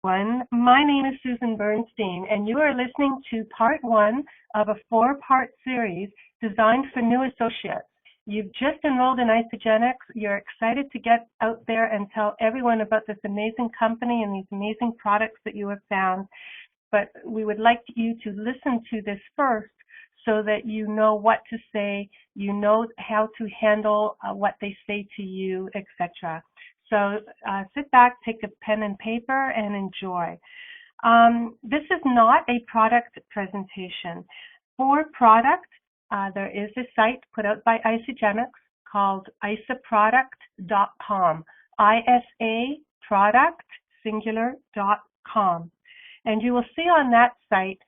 everyone. My name is Susan Bernstein, and you are listening to part one of a four-part series designed for new associates. You've just enrolled in Isagenix. You're excited to get out there and tell everyone about this amazing company and these amazing products that you have found. But we would like you to listen to this first so that you know what to say, you know how to handle what they say to you, etc. So sit back, take a pen and paper, and enjoy. This is not a product presentation. For product, there is a site put out by Isagenix called isaproduct.com, ISA singular.com. And you will see on that site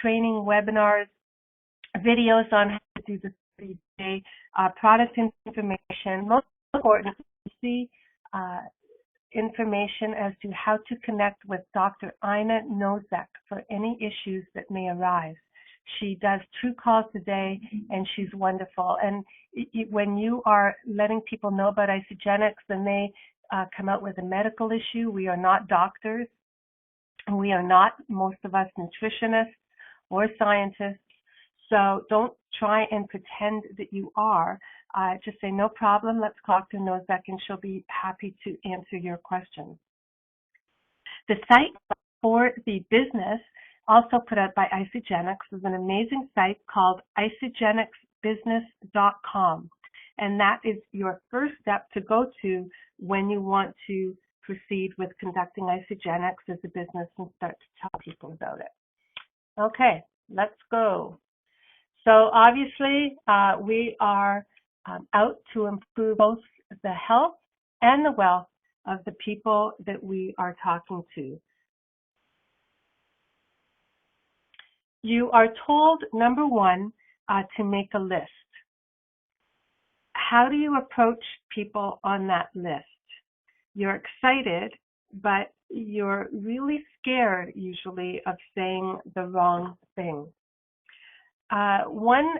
training webinars, videos on how to do the 3-day product information. Most important, you see information as to how to connect with Dr. Ina Nozek for any issues that may arise. She does 2 calls a day, and she's wonderful. And when you are letting people know about Isagenix, then they come out with a medical issue. We are not doctors. We are not, most of us, nutritionists or scientists. So don't try and pretend that you are. Just say, no problem, let's talk to Nozek, and she'll be happy to answer your questions. The site for the business, also put out by Isagenix, is an amazing site called isagenixbusiness.com. And that is your first step to go to when you want to proceed with conducting Isagenix as a business and start to tell people about it. Okay, let's go. So obviously, we are out to improve both the health and the wealth of the people that we are talking to. You are told, number one, to make a list. How do you approach people on that list? You're excited, but you're really scared usually of saying the wrong thing. One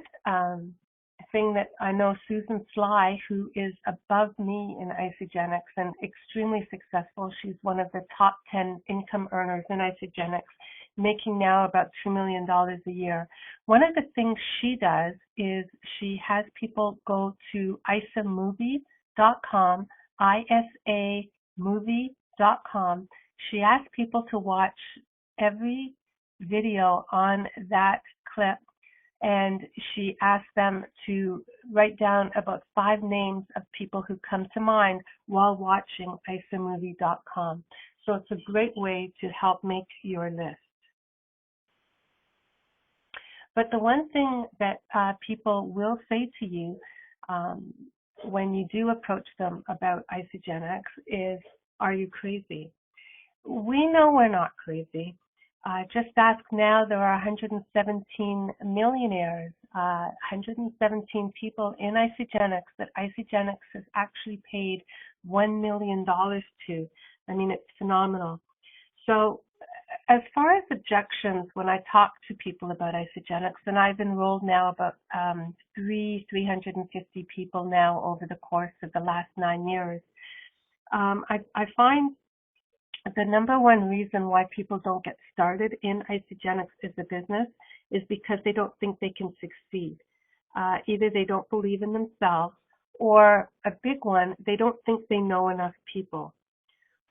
thing that I know Susan Sly, who is above me in Isagenix and extremely successful, she's one of the top 10 income earners in Isagenix, making now about $2 million a year. One of the things she does is she has people go to isamovie.com, isamovie.com. She asks people to watch every video on that clip, and she asked them to write down about 5 names of people who come to mind while watching isamovie.com. So it's a great way to help make your list. But the one thing that people will say to you when you do approach them about Isagenix is, are you crazy? We know we're not crazy. Just ask now, there are 117 millionaires, 117 people in Isagenix that Isagenix has actually paid $1 million to. I mean, it's phenomenal. So as far as objections, when I talk to people about Isagenix, and I've enrolled now about 350 people now over the course of the last 9 years, I find the number one reason why people don't get started in Isagenix as a business is because they don't think they can succeed. Either they don't believe in themselves, or a big one, they don't think they know enough people.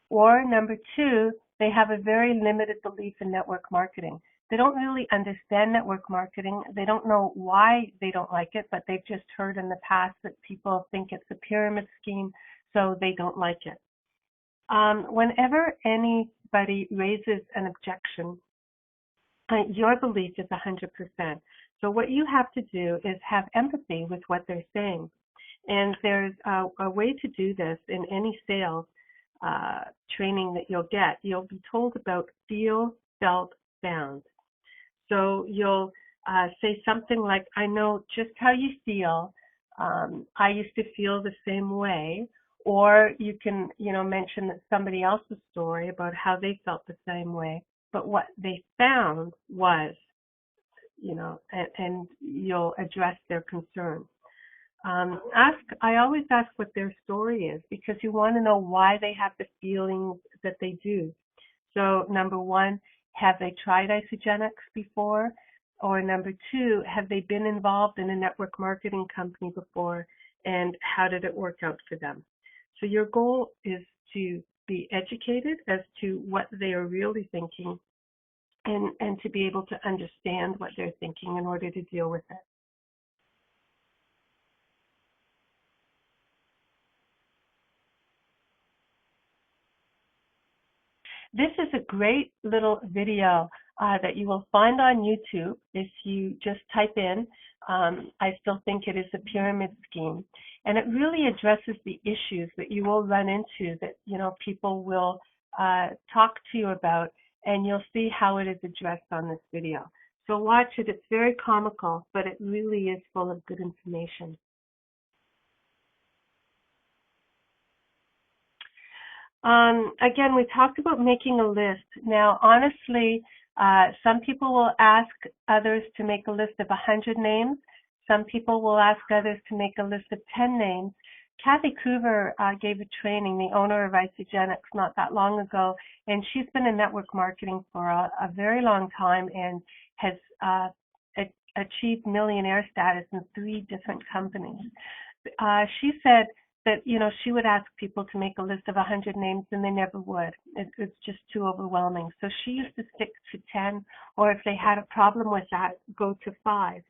Or number 2, they have a very limited belief in network marketing. They don't really understand network marketing. They don't know why they don't like it, but they've just heard in the past that people think it's a pyramid scheme, so they don't like it. Whenever anybody raises an objection, your belief is 100%. So what you have to do is have empathy with what they're saying. And there's a way to do this in any sales training that you'll get. You'll be told about feel, felt, sound. So you'll say something like, I know just how you feel. I used to feel the same way. Or you can, mention that somebody else's story about how they felt the same way. But what they found was, and you'll address their concerns. I always ask what their story is, because you want to know why they have the feelings that they do. So number one, have they tried Isagenix before? Or number two, have they been involved in a network marketing company before, and how did it work out for them? So your goal is to be educated as to what they are really thinking, and to be able to understand what they're thinking in order to deal with it. This is a great little video that you will find on YouTube if you just type in, I still think it is a pyramid scheme. And it really addresses the issues that you will run into, that people will talk to you about, and you'll see how it is addressed on this video. So watch it. It's very comical, but it really is full of good information. Again, we talked about making a list. Now, honestly, some people will ask others to make a list of 100 names. Some people will ask others to make a list of 10 names. Kathy Coover gave a training, the owner of Isagenix, not that long ago, and she's been in network marketing for a very long time and has achieved millionaire status in 3 different companies. She said that she would ask people to make a list of 100 names and they never would. It's just too overwhelming. So she used to stick to 10, or if they had a problem with that, go to 5.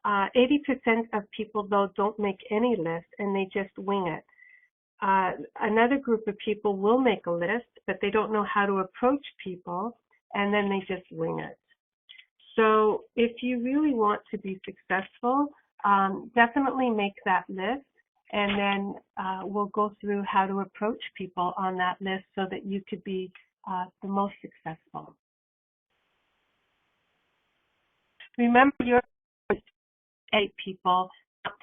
80% of people, though, don't make any list and they just wing it. Another group of people will make a list, but they don't know how to approach people, and then they just wing it. So if you really want to be successful, definitely make that list, and then we'll go through how to approach people on that list so that you could be the most successful. Remember, you're 8 people, not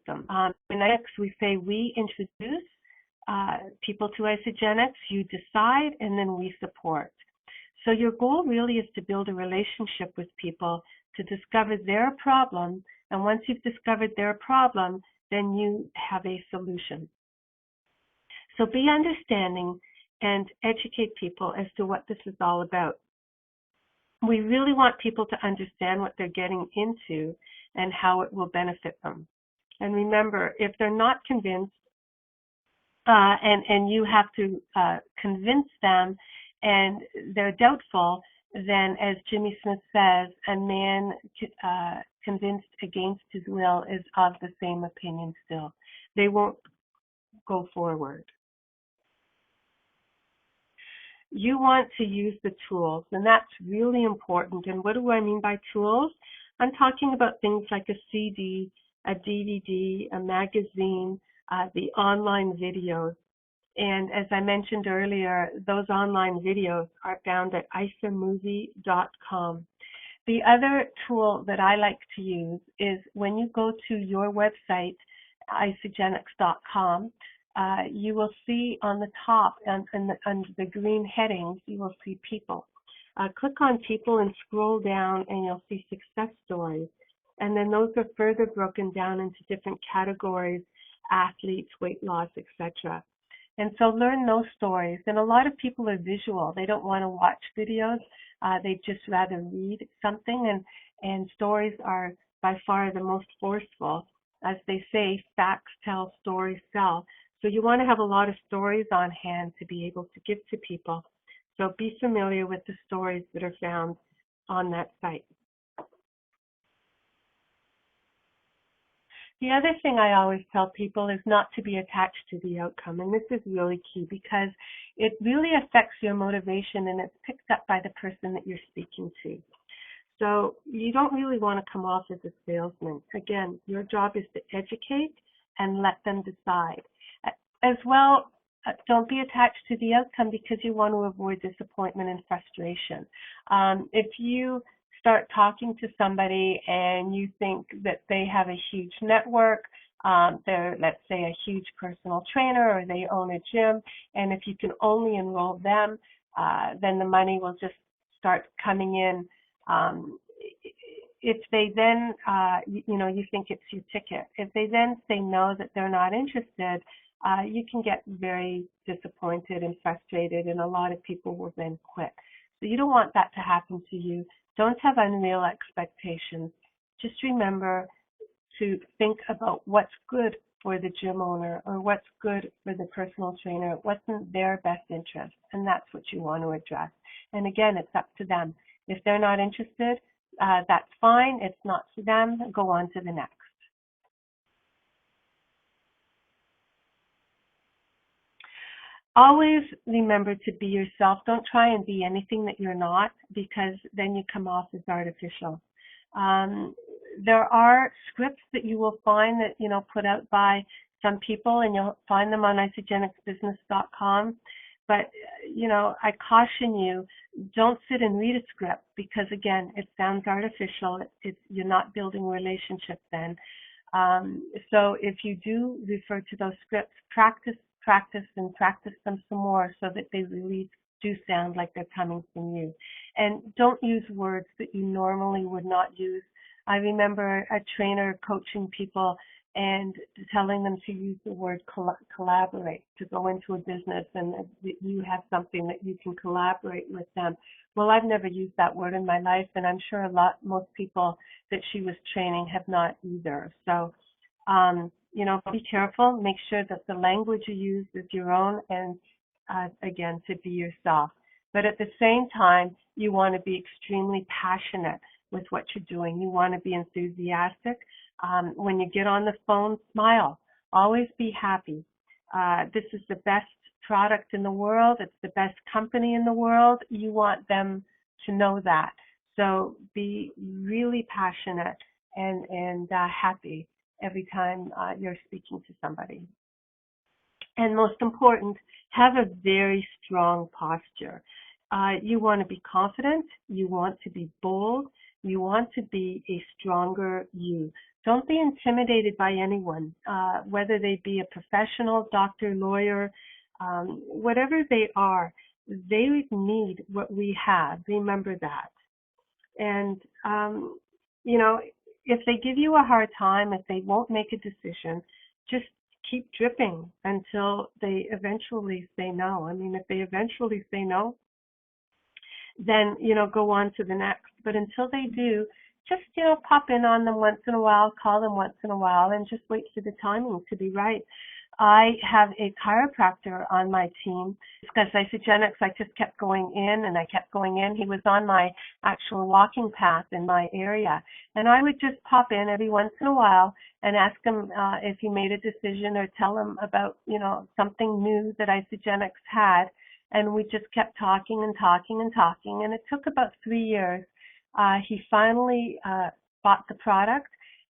them. In next, we say we introduce people to Isagenix, you decide, and then we support. So your goal really is to build a relationship with people, to discover their problem, and once you've discovered their problem, then you have a solution. So be understanding and educate people as to what this is all about. We really want people to understand what they're getting into and how it will benefit them. And remember, if they're not convinced, and you have to convince them, and they're doubtful, then, as Jimmy Smith says, a man convinced against his will is of the same opinion still. They won't go forward. You want to use the tools, and that's really important. And what do I mean by tools? I'm talking about things like a CD, a DVD, a magazine, the online videos. And as I mentioned earlier, those online videos are found at isamovie.com. The other tool that I like to use is when you go to your website, isagenix.com, you will see on the top, under the green headings, you will see people. Click on people and scroll down, and you'll see success stories. And then those are further broken down into different categories: athletes, weight loss, etc. And so learn those stories. And a lot of people are visual. They don't want to watch videos. They'd just rather read something. And stories are by far the most forceful. As they say, facts tell, stories sell. So you want to have a lot of stories on hand to be able to give to people. So be familiar with the stories that are found on that site. The other thing I always tell people is not to be attached to the outcome, and this is really key because it really affects your motivation, and it's picked up by the person that you're speaking to. So you don't really want to come off as a salesman. Again, your job is to educate and let them decide. As well, don't be attached to the outcome because you want to avoid disappointment and frustration. If you start talking to somebody and you think that they have a huge network, they're, let's say, a huge personal trainer, or they own a gym, and if you can only enroll them, then the money will just start coming in. If they then, you think it's your ticket. If they then say no, that they're not interested, you can get very disappointed and frustrated, and a lot of people will then quit. So you don't want that to happen to you. Don't have unreal expectations. Just remember to think about what's good for the gym owner or what's good for the personal trainer, what's in their best interest, and that's what you want to address. And again, it's up to them. If they're not interested, that's fine. It's not for them. Go on to the next. Always remember to be yourself. Don't try and be anything that you're not, because then you come off as artificial. Um, there are scripts that you will find that, put out by some people, and you'll find them on isogenicsbusiness.com. But, I caution you, don't sit and read a script, because again, it sounds artificial. You're not building relationships then. So if you do refer to those scripts, practice, and practice them some more so that they really do sound like they're coming from you. And don't use words that you normally would not use. I remember a trainer coaching people and telling them to use the word collaborate to go into a business, and that you have something that you can collaborate with them. Well, I've never used that word in my life, and I'm sure most people that she was training have not either. So, be careful. Make sure that the language you use is your own, and again, to be yourself. But at the same time, you want to be extremely passionate with what you're doing. You want to be enthusiastic. When you get on the phone, smile. Always be happy. This is the best product in the world. It's the best company in the world. You want them to know that. So be really passionate and happy every time you're speaking to somebody. And most important, have a very strong posture. You want to be confident. You want to be bold. You want to be a stronger you. Don't be intimidated by anyone, whether they be a professional, doctor, lawyer, whatever they are. They need what we have. Remember that. And, if they give you a hard time, if they won't make a decision, just keep dripping until they eventually say no. I mean, if they eventually say no, then, go on to the next. But until they do, just, pop in on them once in a while, call them once in a while, and just wait for the timing to be right. I have a chiropractor on my team because Isogenics, I just kept going in and I kept going in. He was on my actual walking path in my area. And I would just pop in every once in a while and ask him if he made a decision, or tell him about, something new that Isogenics had. And we just kept talking and talking and talking. And it took about 3 years. He finally bought the product.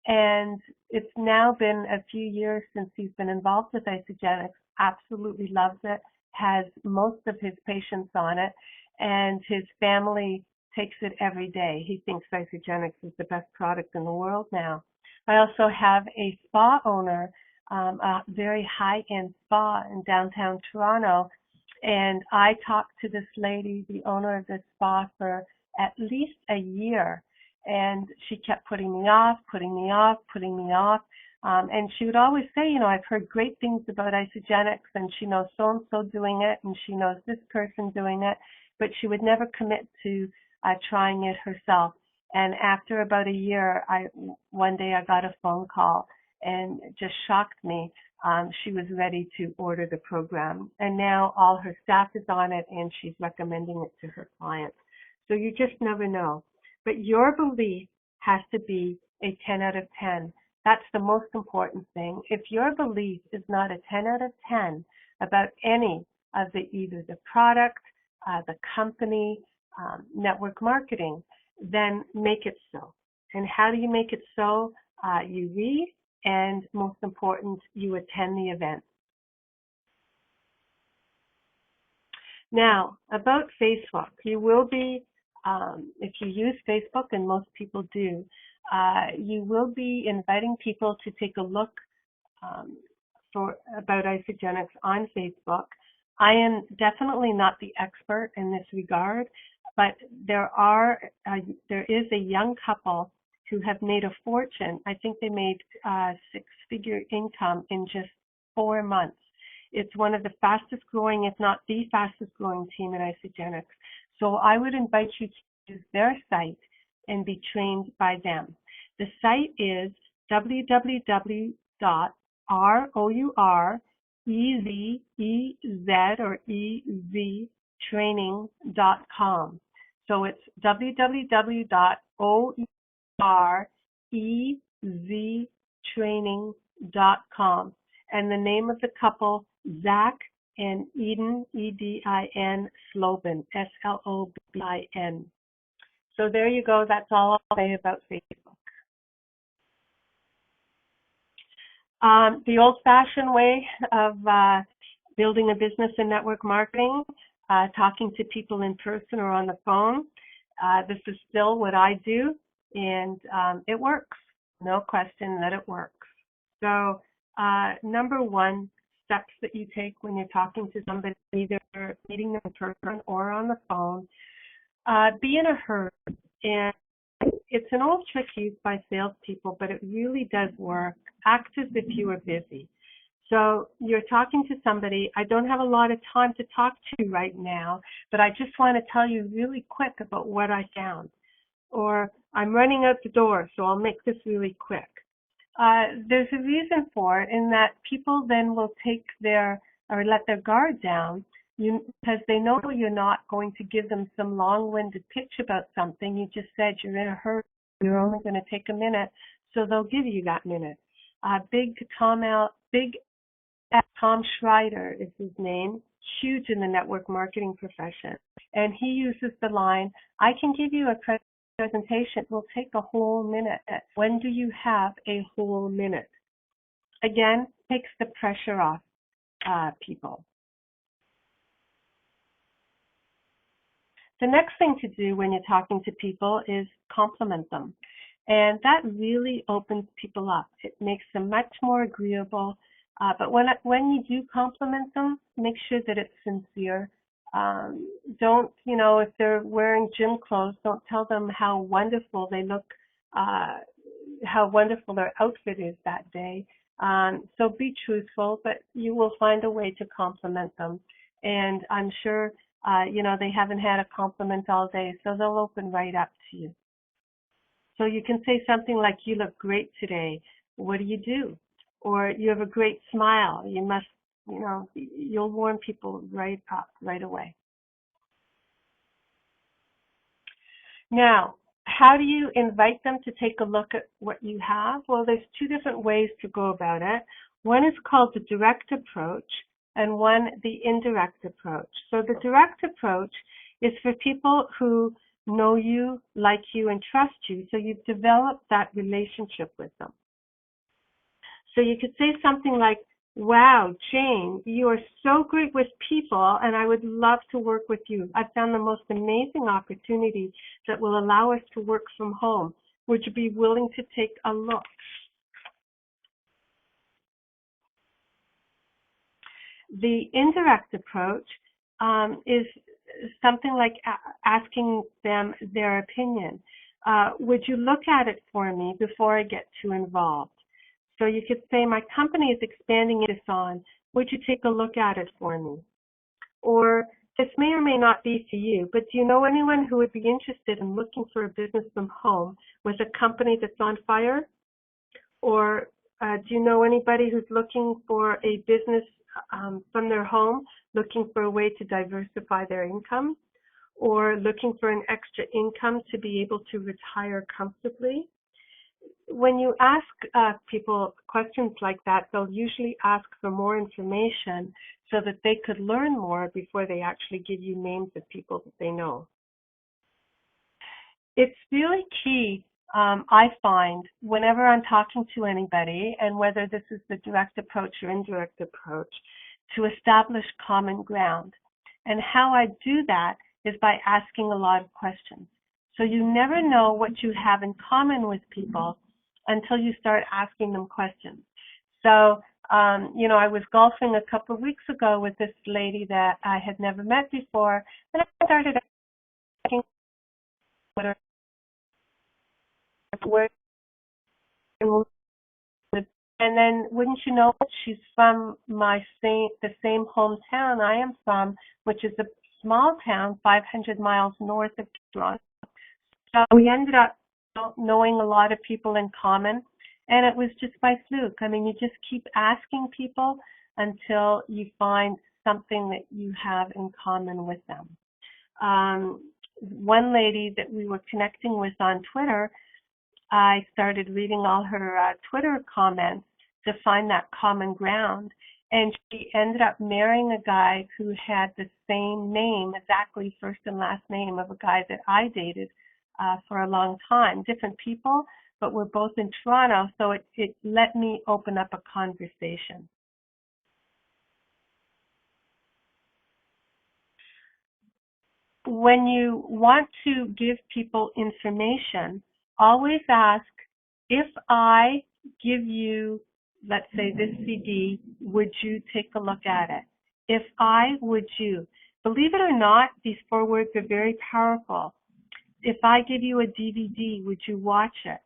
And it's now been a few years since he's been involved with Isogenics. Absolutely loves it, has most of his patients on it, and his family takes it every day. He thinks Isogenics is the best product in the world now. I also have a spa owner, a very high-end spa in downtown Toronto, and I talked to this lady, the owner of this spa, for at least a year. And she kept putting me off. And she would always say, I've heard great things about Isogenics, and she knows so-and-so doing it, and she knows this person doing it, but she would never commit to trying it herself. And after about a year, one day I got a phone call, and it just shocked me. She was ready to order the program. And now all her staff is on it, and she's recommending it to her clients. So you just never know. But your belief has to be a 10 out of 10. That's the most important thing. If your belief is not a 10 out of 10 about any of either the product, the company, network marketing, then make it so. And how do you make it so? You read, and most important, you attend the event. Now, about Facebook, you will be if you use Facebook, and most people do, you will be inviting people to take a look about Isogenics on Facebook. I am definitely not the expert in this regard, but there is a young couple who have made a fortune. I think they made 6-figure income in just 4 months. It's one of the fastest growing, if not the fastest growing team in Isogenics. So I would invite you to use their site and be trained by them. The site is www.roureztraining.com. So it's www.roureztraining.com. And the name of the couple, Zach and Eden, Edin Slobin, Slobin. So there you go. That's all I'll say about Facebook. The old-fashioned way of building a business in network marketing, talking to people in person or on the phone. This is still what I do, and it works. No question that it works. So number one, steps that you take when you're talking to somebody, either meeting them in person or on the phone, be in a hurry. And it's an old trick used by salespeople, but it really does work. Act as if you were busy. So you're talking to somebody. I don't have a lot of time to talk to you right now, but I just want to tell you really quick about what I found. Or I'm running out the door, so I'll make this really quick. There's a reason for it in that people then will take let their guard down because they know you're not going to give them some long-winded pitch about something. You just said you're in a hurry, you're only going to take a minute, so they'll give you that minute. Big Tom Schreider is his name, huge in the network marketing profession, and he uses the line, I can give you a presentation will take a whole minute. When do you have a whole minute? Again, takes the pressure off people. The next thing to do when you're talking to people is compliment them. And that really opens people up. It makes them much more agreeable. But when you do compliment them, make sure that it's sincere. Don't, if they're wearing gym clothes, don't tell them how wonderful they look, how wonderful their outfit is that day. So be truthful, but you will find a way to compliment them. And I'm sure, they haven't had a compliment all day, so they'll open right up to you. So you can say something like, you look great today. What do you do? Or you have a great smile. You must, you'll warm people right up right away. Now, how do you invite them to take a look at what you have? Well, there's two different ways to go about it. One is called the direct approach, and one the indirect approach. So the direct approach is for people who know you, like you, and trust you, so you've developed that relationship with them. So you could say something like, wow, Jane, you are so great with people, and I would love to work with you. I've found the most amazing opportunity that will allow us to work from home. Would you be willing to take a look? The indirect approach is something like asking them their opinion. Would you look at it for me before I get too involved? So you could say, my company is expanding this on. Would you take a look at it for me? Or this may or may not be for you, but do you know anyone who would be interested in looking for a business from home with a company that's on fire? Or do you know anybody who's looking for a business from their home, looking for a way to diversify their income, or looking for an extra income to be able to retire comfortably? When you ask people questions like that, they'll usually ask for more information so that they could learn more before they actually give you names of people that they know. It's really key, I find, whenever I'm talking to anybody, and whether this is the direct approach or indirect approach, to establish common ground. And how I do that is by asking a lot of questions. So you never know what you have in common with people until you start asking them questions. So, I was golfing a couple of weeks ago with this lady that I had never met before, and I started asking where And then, wouldn't you know it, she's from the same hometown I am from, which is a small town 500 miles north of Toronto. So we ended up knowing a lot of people in common, and it was just by fluke. I mean, you just keep asking people until you find something that you have in common with them. One lady that we were connecting with on Twitter, I started reading all her Twitter comments to find that common ground. And she ended up marrying a guy who had the same name, exactly first and last name of a guy that I dated for a long time. Different people, but we're both in Toronto, so it let me open up a conversation. When you want to give people information, always ask, if I give you, let's say, this CD, would you take a look at it? If I, would you? Believe it or not, these four words are very powerful. If I give you a DVD, would you watch it?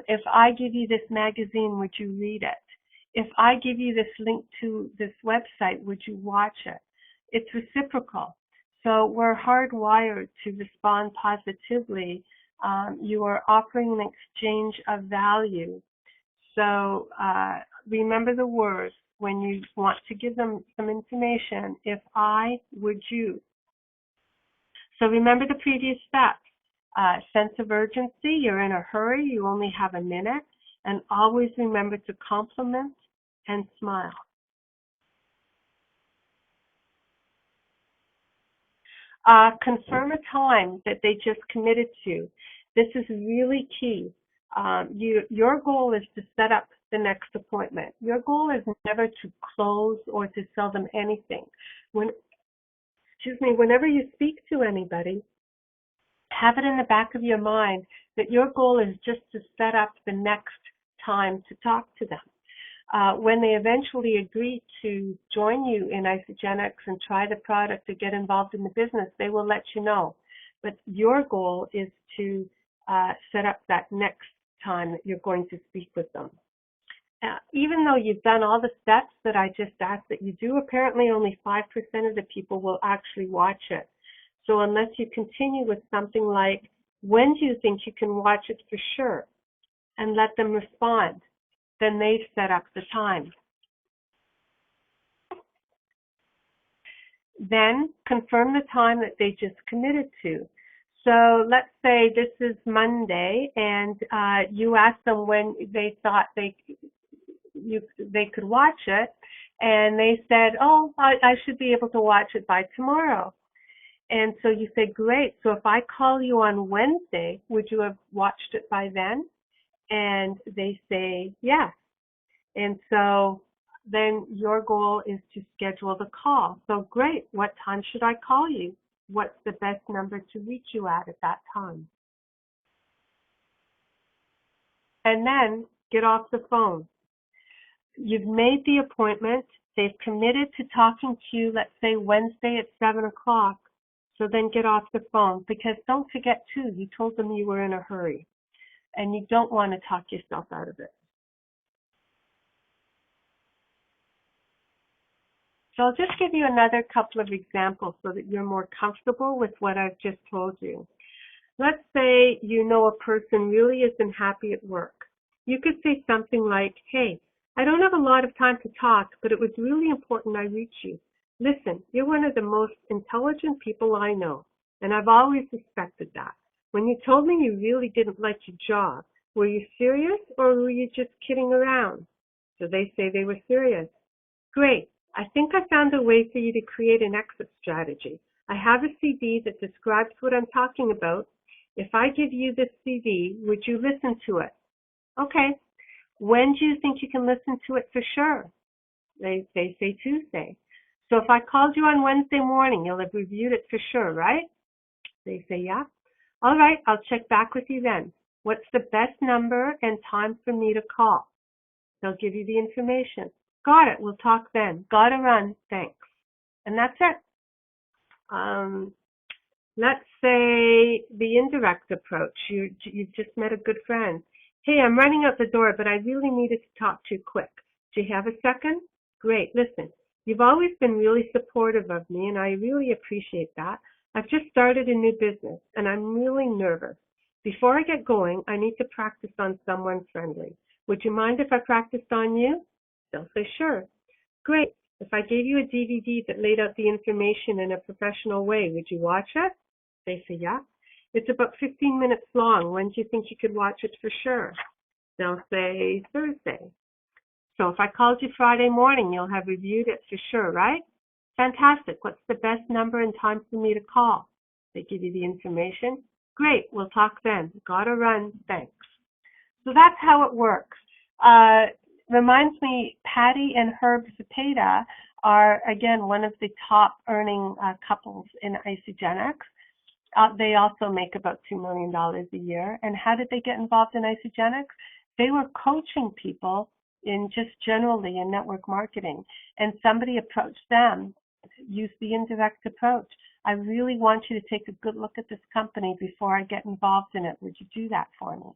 If I give you this magazine, would you read it? If I give you this link to this website, would you watch it? It's reciprocal. So we're hardwired to respond positively. You are offering an exchange of value. So remember the words when you want to give them some information. If I, would you? So remember the previous steps. Sense of urgency, you're in a hurry, you only have a minute, and always remember to compliment and smile. Confirm a time that they just committed to. This is really key. Your goal is to set up the next appointment. Your goal is never to close or to sell them anything. Whenever you speak to anybody, have it in the back of your mind that your goal is just to set up the next time to talk to them. When they eventually agree to join you in Isogenics and try the product or get involved in the business, they will let you know. But your goal is to set up that next time that you're going to speak with them. Even though you've done all the steps that I just asked that you do, apparently only 5% of the people will actually watch it. So unless you continue with something like, when do you think you can watch it for sure? And let them respond, then they've set up the time. Then confirm the time that they just committed to. So let's say this is Monday, and you asked them when they thought they could watch it, and they said, oh, I should be able to watch it by tomorrow. And so you say, great, so if I call you on Wednesday, would you have watched it by then? And they say, yes. And so then your goal is to schedule the call. So great, what time should I call you? What's the best number to reach you at that time? And then get off the phone. You've made the appointment. They've committed to talking to you, let's say Wednesday at 7 o'clock. So then get off the phone, because don't forget too, you told them you were in a hurry and you don't want to talk yourself out of it. So I'll just give you another couple of examples so that you're more comfortable with what I've just told you. Let's say you know a person really isn't happy at work. You could say something like, hey, I don't have a lot of time to talk, but it was really important I reach you. Listen, you're one of the most intelligent people I know, and I've always respected that. When you told me you really didn't like your job, were you serious or were you just kidding around? So they say they were serious. Great. I think I found a way for you to create an exit strategy. I have a CD that describes what I'm talking about. If I give you this CD, would you listen to it? Okay. When do you think you can listen to it for sure? They say Tuesday. So if I called you on Wednesday morning, you'll have reviewed it for sure, right? They say, yeah. All right, I'll check back with you then. What's the best number and time for me to call? They'll give you the information. Got it, we'll talk then. Gotta run, thanks. And that's it. Let's say the indirect approach. You've just met a good friend. Hey, I'm running out the door, but I really needed to talk to you quick. Do you have a second? Great. Listen, you've always been really supportive of me, and I really appreciate that. I've just started a new business, and I'm really nervous. Before I get going, I need to practice on someone friendly. Would you mind if I practiced on you? They'll say, sure. Great. If I gave you a DVD that laid out the information in a professional way, would you watch it? They say, yeah. It's about 15 minutes long. When do you think you could watch it for sure? They'll say Thursday. So if I called you Friday morning, you'll have reviewed it for sure, right? Fantastic. What's the best number and time for me to call? They give you the information. Great. We'll talk then. Gotta run. Thanks. So that's how it works. Reminds me, Patty and Herb Zepeda are, again, one of the top earning couples in Isagenix. They also make about $2 million a year. And how did they get involved in Isagenix? They were coaching people in just generally in network marketing. And somebody approached them, use the indirect approach. I really want you to take a good look at this company before I get involved in it. Would you do that for me?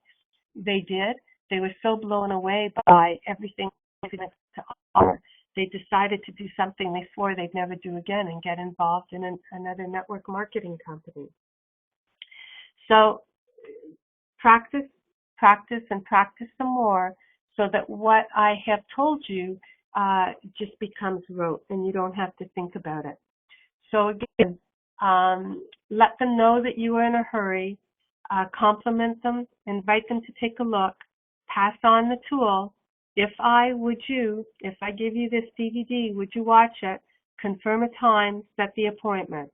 They did. They were so blown away by everything to offer. They decided to do something they swore they'd never do again and get involved in another network marketing company. So practice, practice, and practice some more so that what I have told you just becomes rote and you don't have to think about it. So again, let them know that you are in a hurry, compliment them, invite them to take a look, pass on the tool. If I give you this DVD, would you watch it? Confirm a time, set the appointment.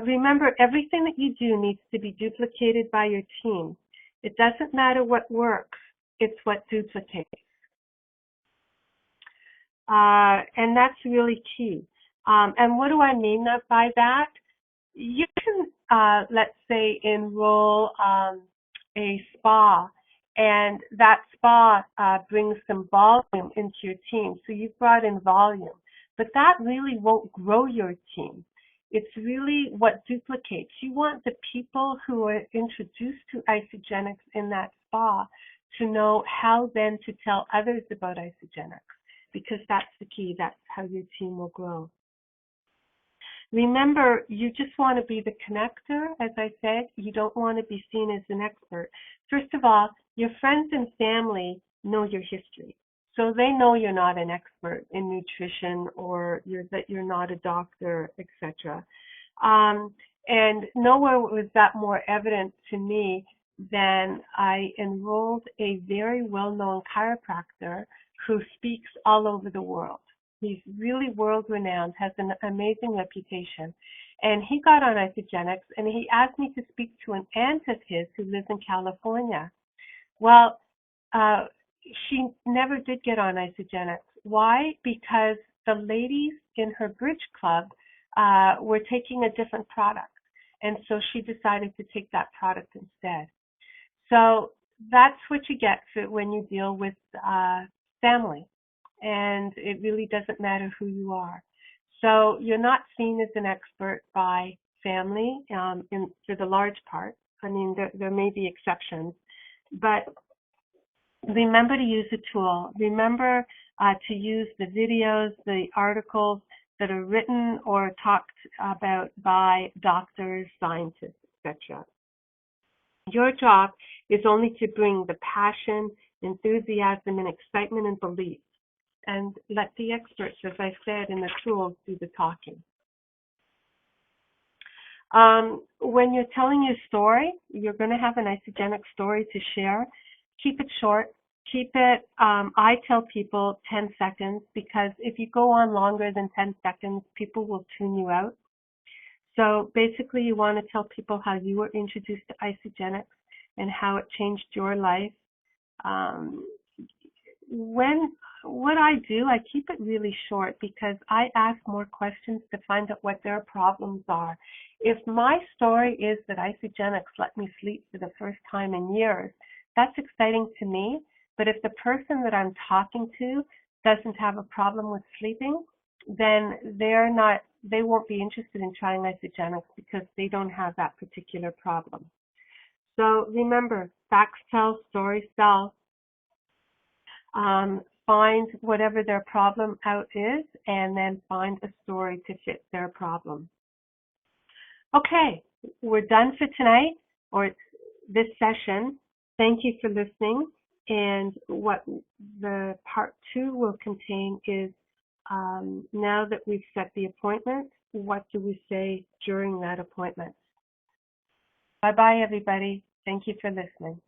Remember, everything that you do needs to be duplicated by your team. It doesn't matter what works, it's what duplicates. And that's really key. And what do I mean by that? You can, let's say, enroll a spa, and that spa brings some volume into your team. So you've brought in volume, but that really won't grow your team. It's really what duplicates. You want the people who are introduced to Isagenix in that spa to know how then to tell others about Isagenix, because that's the key. That's how your team will grow. Remember, you just want to be the connector, as I said. You don't want to be seen as an expert. First of all, your friends and family know your history. So they know you're not an expert in nutrition or that you're not a doctor, etc. And nowhere was that more evident to me than I enrolled a very well-known chiropractor who speaks all over the world. He's really world-renowned, has an amazing reputation. And he got on Isagenix, and he asked me to speak to an aunt of his who lives in California. Well, she never did get on Isagenix. Why? Because the ladies in her bridge club were taking a different product. And so she decided to take that product instead. So that's what you get when you deal with family. And it really doesn't matter who you are. So you're not seen as an expert by family for the large part. I mean, there may be exceptions, but remember to use the tool. Remember to use the videos, the articles that are written or talked about by doctors, scientists, etc. Your job is only to bring the passion, enthusiasm, and excitement and belief, and let the experts, as I said, in the tools do the talking. When you're telling your story, you're going to have an Isagenix story to share. Keep it short. Keep it, I tell people 10 seconds, because if you go on longer than 10 seconds, people will tune you out. So basically, you want to tell people how you were introduced to Isagenix and how it changed your life. What I do, I keep it really short because I ask more questions to find out what their problems are. If my story is that Isagenix let me sleep for the first time in years, that's exciting to me. But if the person that I'm talking to doesn't have a problem with sleeping, then they won't be interested in trying Isagenix because they don't have that particular problem. So remember, facts tell, stories sell. Find whatever their problem out is, and then find a story to fit their problem. Okay, we're done for tonight, or this session. Thank you for listening. And what the part 2 will contain is, now that we've set the appointment, what do we say during that appointment? Bye-bye, everybody. Thank you for listening.